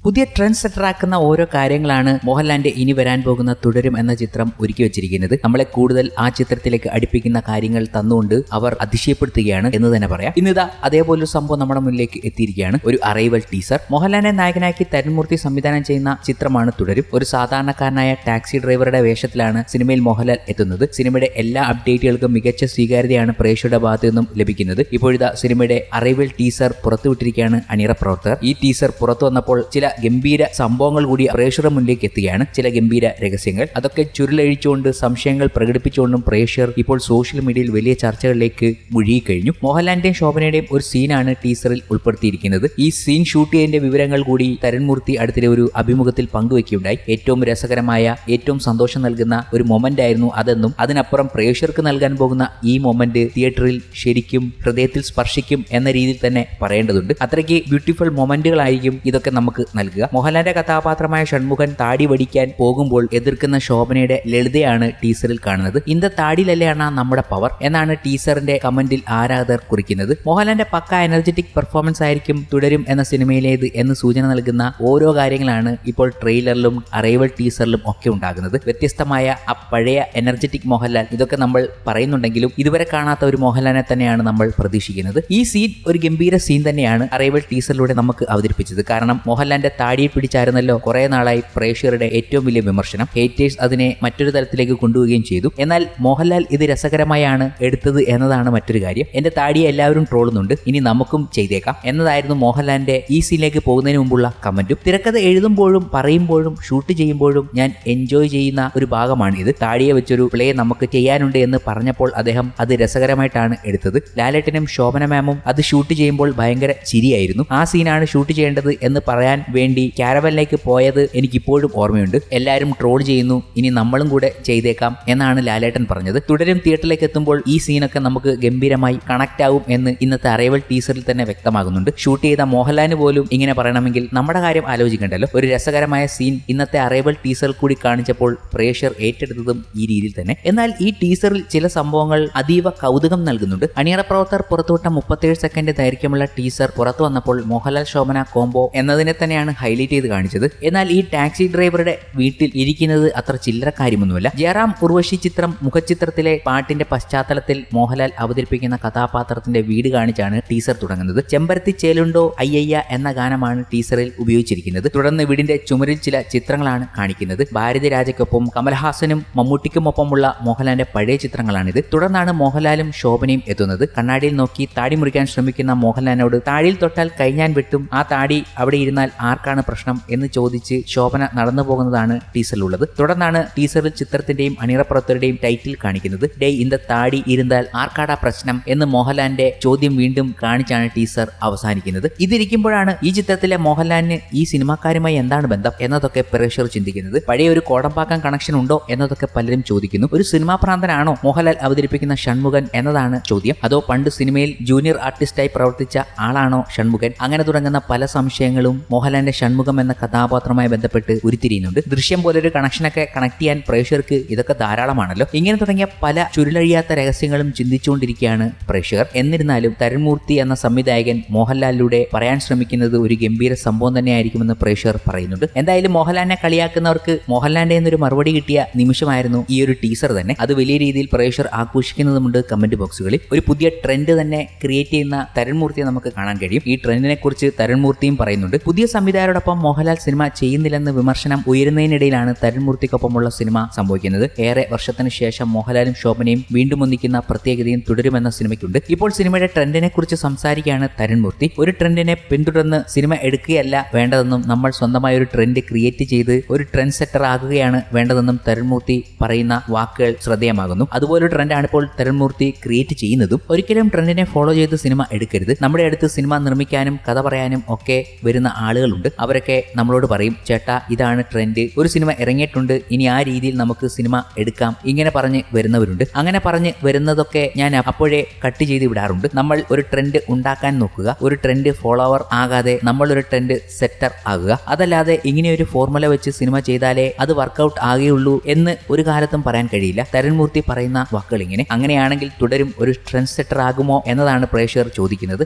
പുതിയ ട്രെൻഡ് സെറ്ററാക്കുന്ന ഓരോ കാര്യങ്ങളാണ് മോഹൻലാലിന്റെ ഇനി വരാൻ പോകുന്ന തുടരും എന്ന ചിത്രം ഒരുക്കി വെച്ചിരിക്കുന്നത്. നമ്മളെ കൂടുതൽ ആ ചിത്രത്തിലേക്ക് അടുപ്പിക്കുന്ന കാര്യങ്ങൾ തന്നുകൊണ്ട് അവർ അതിശയപ്പെടുത്തുകയാണ് എന്ന് തന്നെ പറയാം. ഇന്നിതാ അതേപോലൊരു സംഭവം നമ്മുടെ മുന്നിലേക്ക് എത്തിയിരിക്കുകയാണ്. ഒരു അറൈവൽ ടീസർ. മോഹൻലാലിനെ നായകനാക്കി തരുൺമൂർത്തി സംവിധാനം ചെയ്യുന്ന ചിത്രമാണ് തുടരും. ഒരു സാധാരണക്കാരനായ ടാക്സി ഡ്രൈവറുടെ വേഷത്തിലാണ് സിനിമയിൽ മോഹൻലാൽ എത്തുന്നത്. സിനിമയുടെ എല്ലാ അപ്ഡേറ്റുകൾക്കും മികച്ച സ്വീകാര്യതയാണ് പ്രേക്ഷകരുടെ ഭാഗത്തു നിന്നും ലഭിക്കുന്നത്. ഇപ്പോഴിതാ സിനിമയുടെ അറൈവൽ ടീസർ പുറത്തുവിട്ടിരിക്കുകയാണ് അണിയറ പ്രവർത്തകർ. ഈ ടീസർ പുറത്തു വന്നപ്പോൾ ചില ഗംഭീര സംഭവങ്ങൾ കൂടി പ്രേക്ഷകരുടെ മുന്നിലേക്ക് എത്തുകയാണ്. ചില ഗംഭീര രഹസ്യങ്ങൾ അതൊക്കെ ചുരുളഴിച്ചുകൊണ്ട് സംശയങ്ങൾ പ്രകടിപ്പിച്ചുകൊണ്ടും പ്രേക്ഷകർ ഇപ്പോൾ സോഷ്യൽ മീഡിയയിൽ വലിയ ചർച്ചകളിലേക്ക് മുഴുകിക്കഴിഞ്ഞു. മോഹൻലാലിന്റെയും ശോഭനയുടെയും ഒരു സീനാണ് ടീസറിൽ ഉൾപ്പെടുത്തിയിരിക്കുന്നത്. ഈ സീൻ ഷൂട്ട് ചെയ്തതിന്റെ വിവരങ്ങൾ കൂടി തരുൺമൂർത്തി അടുത്തിടെ ഒരു അഭിമുഖത്തിൽ പങ്കുവെക്കുകയുണ്ടായി. ഏറ്റവും രസകരമായ, ഏറ്റവും സന്തോഷം നൽകുന്ന ഒരു മൊമെന്റ് ആയിരുന്നു അതെന്നും അതിനപ്പുറം പ്രേക്ഷകർക്ക് നൽകാൻ പോകുന്ന ഈ മൊമെന്റ് തിയേറ്ററിൽ ശരിക്കും ഹൃദയത്തിൽ സ്പർശിക്കും എന്ന രീതിയിൽ തന്നെ പറയേണ്ടതുണ്ട്. അത്രയ്ക്ക് ബ്യൂട്ടിഫുൾ മൊമെന്റുകളായിരിക്കും ഇതൊക്കെ നമുക്ക് നൽകുക. മോഹൻലാലിന്റെ കഥാപാത്രമായ ഷൺമുഖൻ താടി വടിക്കാൻ പോകുമ്പോൾ എതിർക്കുന്ന ശോഭനയുടെ ലളിതയാണ് ടീസറിൽ കാണുന്നത്. ഇന്ത താടിയിലല്ലാണ് നമ്മുടെ പവർ എന്നാണ് ടീസറിന്റെ കമന്റിൽ ആരാധകർ കുറിക്കുന്നത്. മോഹൻലാലിന്റെ പക്ക എനർജറ്റിക് പെർഫോമൻസ് ആയിരിക്കും തുടരും എന്ന സിനിമയിലേത് എന്ന് സൂചന നൽകുന്ന ഓരോ കാര്യങ്ങളാണ് ഇപ്പോൾ ട്രെയിലറിലും അറൈവൽ ടീസറിലും ഒക്കെ ഉണ്ടാകുന്നത്. വ്യത്യസ്തമായ ആ പഴയ എനർജറ്റിക് മോഹൻലാൽ ഇതൊക്കെ നമ്മൾ പറയുന്നുണ്ടെങ്കിലും ഇതുവരെ കാണാത്ത ഒരു മോഹൻലാലിനെ തന്നെയാണ് നമ്മൾ പ്രതീക്ഷിക്കുന്നത്. ഈ സീൻ ഒരു ഗംഭീര സീൻ തന്നെയാണ് അറൈവൽ ടീസറിലൂടെ നമുക്ക് അവതരിപ്പിച്ചത്. കാരണം മോഹൻലാലിന്റെ താടിയെ പിടിച്ചായിരുന്നല്ലോ കുറെ നാളായി പ്രേക്ഷകരുടെ ഏറ്റവും വലിയ വിമർശനം. ഹേറ്റേഴ്സ് അതിനെ മറ്റൊരു തലത്തിലേക്ക് കൊണ്ടുപോവുകയും ചെയ്തു. എന്നാൽ മോഹൻലാൽ ഇത് രസകരമായാണ് എടുത്തത് എന്നതാണ് മറ്റൊരു കാര്യം. എന്റെ താടിയെ എല്ലാവരും ട്രോളുന്നുണ്ട്, ഇനി നമുക്കും ചെയ്തേക്കാം എന്നതായിരുന്നു മോഹൻലാലിന്റെ ഈ സീനിലേക്ക് പോകുന്നതിന് മുമ്പുള്ള കമന്റും. തിരക്കഥ എഴുതുമ്പോഴും പറയുമ്പോഴും ഷൂട്ട് ചെയ്യുമ്പോഴും ഞാൻ എൻജോയ് ചെയ്യുന്ന ഒരു ഭാഗമാണ് ഇത്. താടിയെ വെച്ചൊരു പ്ലേ നമുക്ക് ചെയ്യാനുണ്ട് എന്ന് പറഞ്ഞപ്പോൾ അദ്ദേഹം അത് രസകരമായിട്ടാണ് എടുത്തത്. ലാലേട്ടനും ശോഭന മാമും അത് ഷൂട്ട് ചെയ്യുമ്പോൾ ഭയങ്കര ചിരിയായിരുന്നു. ആ സീനാണ് ഷൂട്ട് ചെയ്യേണ്ടത് എന്ന് പറയാൻ വേണ്ടി ക്യാരവനിലേക്ക് പോയത് എനിക്കിപ്പോഴും ഓർമ്മയുണ്ട്. എല്ലാവരും ട്രോൾ ചെയ്യുന്നു, ഇനി നമ്മളും കൂടെ ചെയ്തേക്കാം എന്നാണ് ലാലേട്ടൻ പറഞ്ഞത്. തുടരും തിയേറ്ററിലേക്ക് എത്തുമ്പോൾ ഈ സീനൊക്കെ നമുക്ക് ഗംഭീരമായി കണക്ട് ആവും എന്ന് ഇന്നത്തെ അറൈവൽ ടീസറിൽ തന്നെ വ്യക്തമാകുന്നുണ്ട്. ഷൂട്ട് ചെയ്ത മോഹൻലാലിന് പോലും ഇങ്ങനെ പറയണമെങ്കിൽ നമ്മുടെ കാര്യം ആലോചിക്കണ്ടല്ലോ. ഒരു രസകരമായ സീൻ ഇന്നത്തെ അറൈവൽ ടീസറിൽ കൂടി കാണിച്ചപ്പോൾ പ്രേക്ഷകർ ഏറ്റെടുത്തതും ഈ രീതിയിൽ തന്നെ. എന്നാൽ ഈ ടീസറിൽ ചില സംഭവങ്ങൾ അതീവ കൗതുകം നൽകുന്നുണ്ട്. അണിയറ പ്രവർത്തകർ പുറത്തുവിട്ട 37 സെക്കൻഡ് ദൈർഘ്യമുള്ള ടീസർ പുറത്തു വന്നപ്പോൾ മോഹൻലാൽ ശോഭന കോംബോ എന്നതിനെ തന്നെയാണ് ഹൈലൈറ്റ് ചെയ്ത് കാണിച്ചത്. എന്നാൽ ഈ ടാക്സി ഡ്രൈവറുടെ വീട്ടിൽ ഇരിക്കുന്നത് അത്ര ചില്ലറ കാര്യമൊന്നുമല്ല. ജയറാം ഉർവശി ചിത്രം മുഖചിത്രത്തിലെ പാട്ടിന്റെ പശ്ചാത്തലത്തിൽ മോഹൻലാൽ അവതരിപ്പിക്കുന്ന കഥാപാത്രത്തിന്റെ വീട് കാണിച്ചാണ് ടീസർ തുടങ്ങുന്നത്. ചെമ്പരത്തി ചേലുണ്ടോ അയ്യയ്യ എന്ന ഗാനമാണ് ടീസറിൽ ഉപയോഗിച്ചിരിക്കുന്നത്. തുടർന്ന് വീടിന്റെ ചുമരിൽ ചില ചിത്രങ്ങളാണ് കാണിക്കുന്നത്. ഭാരതി രാജയ്ക്കൊപ്പം കമൽഹാസനും മമ്മൂട്ടിക്കുമൊപ്പമുള്ള മോഹൻലാലിന്റെ പഴയ ചിത്രങ്ങളാണിത്. തുടർന്നാണ് മോഹൻലാലും ശോഭനയും എത്തുന്നത്. കണ്ണാടിയിൽ നോക്കി താടി മുറിക്കാൻ ശ്രമിക്കുന്ന മോഹൻലാലിനോട് താടിയിൽ തൊട്ടാൽ കൈ ഞാൻ വെട്ടും, ആ താടി അവിടെ ഇരുന്നാൽ ആർക്കാണ് പ്രശ്നം എന്ന് ചോദിച്ച് ശോഭന നടന്നു പോകുന്നതാണ് ടീസറിലുള്ളത്. തുടർന്നാണ് ടീസറിൽ ചിത്രത്തിന്റെയും അണിയറപ്പുറത്തരുടെയും ടൈറ്റിൽ കാണിക്കുന്നത്. ഡേ ഇന്ത താടി ഇരുന്നാൽ ആർക്കാടാ പ്രശ്നം എന്ന് മോഹൻലാലിന്റെ ചോദ്യം വീണ്ടും കാണിച്ചാണ് ടീസർ അവസാനിക്കുന്നത്. ഇതിരിക്കുമ്പോഴാണ് ഈ ചിത്രത്തിലെ മോഹൻലാലിന് ഈ സിനിമാക്കാരുമായി എന്താണ് ബന്ധം എന്നതൊക്കെ പ്രേക്ഷകർ ചിന്തിക്കുന്നത്. പഴയ ഒരു കോടമ്പാക്കം കണക്ഷൻ ഉണ്ടോ എന്നതൊക്കെ പലരും ചോദിക്കുന്നു. ഒരു സിനിമാ പ്രാന്തനാണോ മോഹൻലാൽ അവതരിപ്പിക്കുന്ന ഷൺമുഖൻ എന്നതാണ് ചോദ്യം. അതോ പണ്ട് സിനിമയിൽ ജൂനിയർ ആർട്ടിസ്റ്റായി പ്രവർത്തിച്ച ആളാണോ ഷൺമുഖൻ? അങ്ങനെ തുടങ്ങുന്ന പല സംശയങ്ങളും മോഹൻലാലിന്റെ ഷൺമുഖം എന്ന കഥാപാത്രവുമായി ബന്ധപ്പെട്ട് ഉരുത്തിരിയുന്നുണ്ട്. ദൃശ്യം പോലൊരു കണക്ഷനൊക്കെ കണക്ട് ചെയ്യാൻ പ്രേക്ഷകർക്ക് ഇതൊക്കെ ധാരാളമാണല്ലോ. ഇങ്ങനെ തുടങ്ങിയ പല ചുരുളഴിയാത്ത രഹസ്യങ്ങളും ചിന്തിച്ചുകൊണ്ടിരിക്കുകയാണ് പ്രേക്ഷകർ. എന്നിരുന്നാലും തരുൺമൂർത്തി എന്ന സംവിധായകൻ മോഹൻലാലിലൂടെ പറയാൻ ശ്രമിക്കുന്നത് ഒരു ഗംഭീര സംഭവം തന്നെയായിരിക്കുമെന്ന് പ്രേക്ഷകർ പറയുന്നുണ്ട്. എന്തായാലും മോഹൻലാലിനെ കളിയാക്കുന്നവർക്ക് മോഹൻലാലിന്റെ എന്നൊരു മറുപടി കിട്ടിയ നിമിഷമായിരുന്നു ഈ ഒരു ടീസർ തന്നെ. അത് വലിയ രീതിയിൽ പ്രേക്ഷകർ ആഘോഷിക്കുന്നതുമുണ്ട് കമന്റ് ബോക്സുകളിൽ. ഒരു പുതിയ ട്രെൻഡ് തന്നെ ക്രിയേറ്റ് ചെയ്യുന്ന തരുൺമൂർത്തിയെ നമുക്ക് കാണാൻ കഴിയും. ഈ ട്രെൻഡിനെ കുറിച്ച് തരുൺമൂർത്തിയും പറയുന്നുണ്ട്. പുതിയ സംവിധായകരോടൊപ്പം മോഹൻലാൽ സിനിമ ചെയ്യുന്നില്ലെന്ന് വിമർശനം ഉയരുന്നതിനിടയിലാണ് തരുൺമൂർത്തിക്കൊപ്പമുള്ള സിനിമ സംഭവിക്കുന്നത്. ഏറെ വർഷത്തിന് ശേഷം മോഹൻലാലും ശോഭനയും വീണ്ടും ഒന്നിക്കുന്ന പ്രത്യേകതയും തുടരുമെന്ന സിനിമയ്ക്കുണ്ട്. ഇപ്പോൾ സിനിമയുടെ ട്രെൻഡിനെ കുറിച്ച് സംസാരിക്കുകയാണ് തരുൺമൂർത്തി. ഒരു ട്രെൻഡിനെ പിന്തുടർന്ന് സിനിമ എടുക്കുകയല്ല വേണ്ടതെന്നും നമ്മൾ സ്വന്തമായ ഒരു ട്രെൻഡ് ക്രിയേറ്റ് ചെയ്ത് ഒരു ട്രെൻഡ് സെറ്റർ ആകുകയാണ് വേണ്ടതെന്നും തരുൺമൂർത്തി പറയുന്ന വാക്കുകൾ ശ്രദ്ധേയമാകുന്നു. അതുപോലൊരു ട്രെൻഡാണ് ഇപ്പോൾ തരുൺമൂർത്തി ക്രിയേറ്റ് ചെയ്യുന്നതും. ഒരിക്കലും ട്രെൻഡിനെ ഫോളോ ചെയ്ത് സിനിമ എടുക്കരുത്. നമ്മുടെ അടുത്ത് സിനിമ നിർമ്മിക്കാനും കഥ പറയാനും ഒക്കെ വരുന്ന ആളുകളുണ്ട്. അവരൊക്കെ നമ്മളോട് പറയും, ചേട്ടാ ഇതാണ് ട്രെൻഡ്, ഒരു സിനിമ ഇറങ്ങിയിട്ടുണ്ട്, ഇനി ആ രീതിയിൽ നമുക്ക് സിനിമ എടുക്കാം, ഇങ്ങനെ പറഞ്ഞ് വരുന്നവരുണ്ട്. അങ്ങനെ പറഞ്ഞ് വരുന്നതൊക്കെ ഞാൻ അപ്പോഴേ കട്ട് ചെയ്ത് വിടാറുണ്ട്. നമ്മൾ ഒരു ട്രെൻഡ് ഉണ്ടാക്കാൻ നോക്കുക, ഒരു ട്രെൻഡ് ഫോളോവർ ആകാതെ നമ്മൾ ഒരു ട്രെൻഡ് സെറ്റർ ആകുക. അതല്ലാതെ ഇങ്ങനെ ഒരു ഫോർമുല വെച്ച് സിനിമ ചെയ്താലേ അത് വർക്കൗട്ട് ആകുകയുള്ളൂ എന്ന് ഒരു കാലത്തും പറയാൻ കഴിയില്ല. തരുൺമൂർത്തി പറയുന്ന വാക്കുകൾ ഇങ്ങനെ. അങ്ങനെയാണെങ്കിൽ തുടരും ഒരു ട്രെൻഡ് സെറ്റർ ആകുമോ എന്നതാണ് പ്രേക്ഷകർ ചോദിക്കുന്നത്.